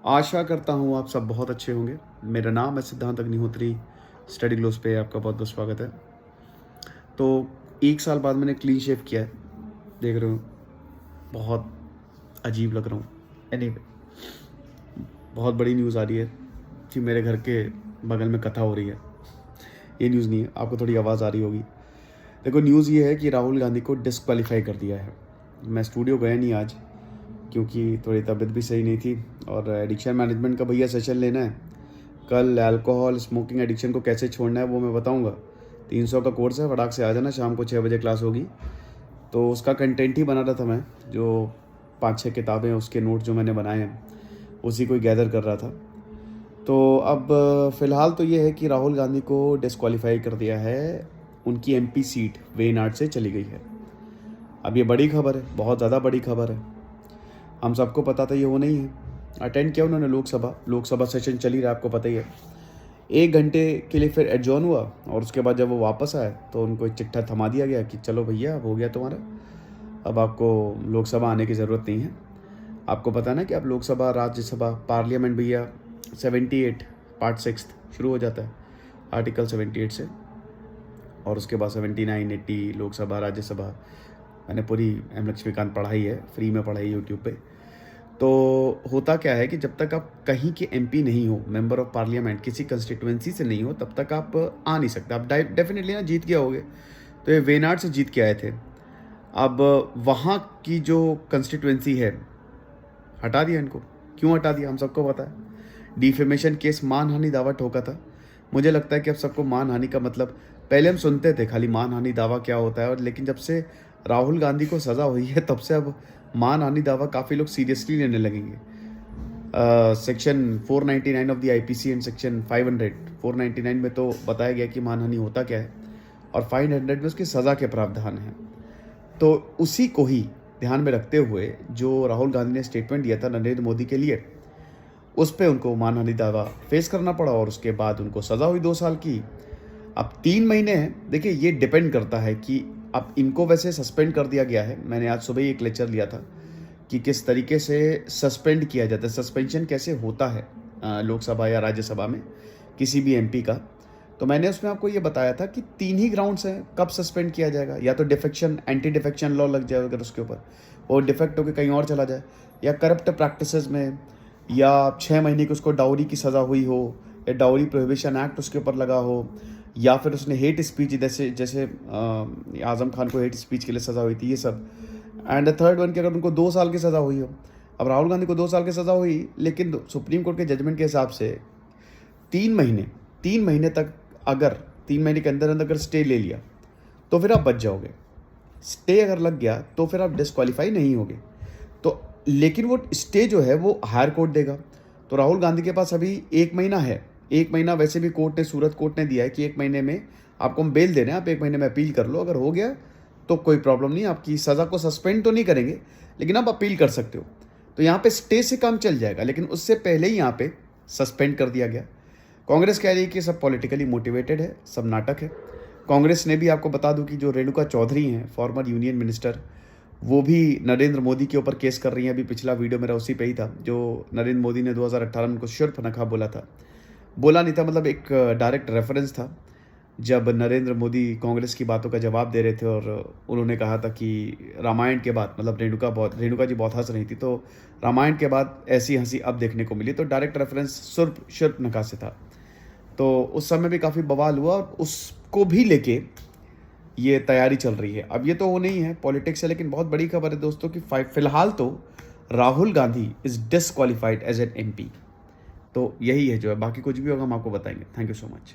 आशा करता हूँ आप सब बहुत अच्छे होंगे। मेरा नाम है सिद्धांत अग्निहोत्री। स्टडी ग्लोस पे आपका बहुत बहुत स्वागत है। तो 1 साल बाद मैंने क्लीन शेव किया है। देख रहे हो, बहुत अजीब लग रहा हूँ। एनीवे, बहुत बड़ी न्यूज़ आ रही है कि मेरे घर के बगल में कथा हो रही है। ये न्यूज़ नहीं है, आपको थोड़ी आवाज़ आ रही होगी। देखो, न्यूज़ ये है कि राहुल गांधी को डिस्क्वालीफाई कर दिया है। मैं स्टूडियो गया नहीं आज, क्योंकि थोड़ी तबीयत भी सही नहीं थी और एडिक्शन मैनेजमेंट का भैया सेशन लेना है। कल अल्कोहल स्मोकिंग एडिक्शन को कैसे छोड़ना है वो मैं बताऊंगा। 300 का कोर्स है, फटाक से आ जाना। शाम को 6 बजे क्लास होगी। तो उसका कंटेंट ही बना रहा था मैं, जो 5-6 किताबें उसके नोट जो मैंने बनाए हैं उसी को गैदर कर रहा था। तो अब फ़िलहाल तो ये है कि राहुल गांधी को डिस्क्वालीफाई कर दिया है। उनकी एमपी सीट वेनाड से चली गई है। अब ये बड़ी खबर है, बहुत ज़्यादा बड़ी खबर है। हम सबको पता था ये वो नहीं है। अटेंड किया उन्होंने लोकसभा सेशन चल ही रहा है, आपको पता ही है। 1 घंटे के लिए फिर एडजॉर्न हुआ और उसके बाद जब वो वापस आए तो उनको एक चिट्ठा थमा दिया गया कि चलो भैया, अब हो गया तुम्हारा, अब आपको लोकसभा आने की ज़रूरत नहीं है। आपको पता है ना कि अब लोकसभा, राज्यसभा, पार्लियामेंट भैया 78 पार्ट 6 शुरू हो जाता है आर्टिकल 78 से, और उसके बाद 79, 80 लोकसभा, राज्यसभा। मैंने पूरी एम लक्ष्मीकांत पढ़ाई है, फ्री में पढ़ाई यूट्यूब पे। तो होता क्या है कि जब तक आप कहीं के एमपी नहीं हो, मेंबर ऑफ पार्लियामेंट, किसी कंस्टिट्यूएंसी से नहीं हो, तब तक आप आ नहीं सकते। आप डेफिनेटली ना जीत गए होगे। तो ये वेनाड से जीत के आए थे। अब वहाँ की जो कंस्टिट्यूएंसी है, हटा दिया इनको। क्यों हटा दिया हम सबको पता है। डिफेमेशन केस, मानहानि दावा ठोका था। मुझे लगता है कि अब सबको मानहानि का मतलब, पहले हम सुनते थे खाली मानहानि दावा क्या होता है, और लेकिन जब से राहुल गांधी को सज़ा हुई है तब से अब मानहानि दावा काफ़ी लोग सीरियसली लेने लगेंगे। Section 499 of the IPC and section 500, 499 में तो बताया गया कि मानहानि होता क्या है, और 500 में उसकी सज़ा के प्रावधान हैं। तो उसी को ही ध्यान में रखते हुए जो राहुल गांधी ने स्टेटमेंट दिया था नरेंद्र मोदी के लिए, उस पर उनको मानहानि दावा फेस करना पड़ा और उसके बाद उनको सज़ा हुई 2 साल की। अब 3 महीने हैं। देखिए, ये डिपेंड करता है कि अब इनको वैसे सस्पेंड कर दिया गया है। मैंने आज सुबह ही एक लेक्चर लिया था कि किस तरीके से सस्पेंड किया जाता है, सस्पेंशन कैसे होता है लोकसभा या राज्यसभा में किसी भी एमपी का। तो मैंने उसमें आपको ये बताया था कि 3 ही ग्राउंड्स हैं कब सस्पेंड किया जाएगा। या तो डिफेक्शन, एंटी डिफेक्शन लॉ लग जाए अगर उसके ऊपर, और डिफेक्ट होकर कहीं और चला जाए, या करप्ट प्रैक्टिसेस में, या 6 महीने की उसको डाउरी की सज़ा हुई हो, या डाउरी प्रोहिबिशन एक्ट उसके ऊपर लगा हो, या फिर उसने हेट स्पीच, जैसे जैसे आज़म खान को हेट स्पीच के लिए सज़ा हुई थी, ये सब। एंड द थर्ड वन कि अगर उनको 2 साल की सज़ा हुई हो। अब राहुल गांधी को 2 साल की सज़ा हुई, लेकिन सुप्रीम कोर्ट के जजमेंट के हिसाब से 3 महीने तक, अगर 3 महीने के अंदर अंदर अगर स्टे ले लिया तो फिर आप बच जाओगे। स्टे अगर लग गया तो फिर आप डिस्क्वालीफाई नहीं होगे। तो लेकिन वो स्टे जो है वो हायर कोर्ट देगा। तो राहुल गांधी के पास अभी 1 महीना है। 1 महीना वैसे भी कोर्ट ने, सूरत कोर्ट ने दिया है कि 1 महीने में आपको हम बेल दे रहे हैं, आप 1 महीने में अपील कर लो। अगर हो गया तो कोई प्रॉब्लम नहीं, आपकी सज़ा को सस्पेंड तो नहीं करेंगे, लेकिन आप अपील कर सकते हो। तो यहाँ पे स्टे से काम चल जाएगा, लेकिन उससे पहले ही यहाँ पे सस्पेंड कर दिया गया। कांग्रेस कह रही है कि सब पॉलिटिकली मोटिवेटेड है, सब नाटक है। कांग्रेस ने भी, आपको बता दूं कि जो रेणुका चौधरी हैं, फॉर्मर यूनियन मिनिस्टर, वो भी नरेंद्र मोदी के ऊपर केस कर रही हैं। अभी पिछला वीडियो मेरा उसी पे ही था, जो नरेंद्र मोदी ने 2018 में उनको शूर्पणखा बोला था। बोला नहीं था, मतलब एक डायरेक्ट रेफरेंस था, जब नरेंद्र मोदी कांग्रेस की बातों का जवाब दे रहे थे और उन्होंने कहा था कि रामायण के बाद, मतलब रेणुका जी बहुत हंस रही थी, तो रामायण के बाद ऐसी हंसी अब देखने को मिली। तो डायरेक्ट रेफरेंस शूर्पणखा से था। तो उस समय भी काफ़ी बवाल हुआ और उसको भी लेके ये तैयारी चल रही है। अब ये तो वो नहीं है, पॉलिटिक्स है, लेकिन बहुत बड़ी खबर है दोस्तों कि फिलहाल तो Rahul Gandhi is disqualified as an MP. तो यही है जो है, बाकी कुछ भी होगा हम आपको बताएंगे। Thank you so much.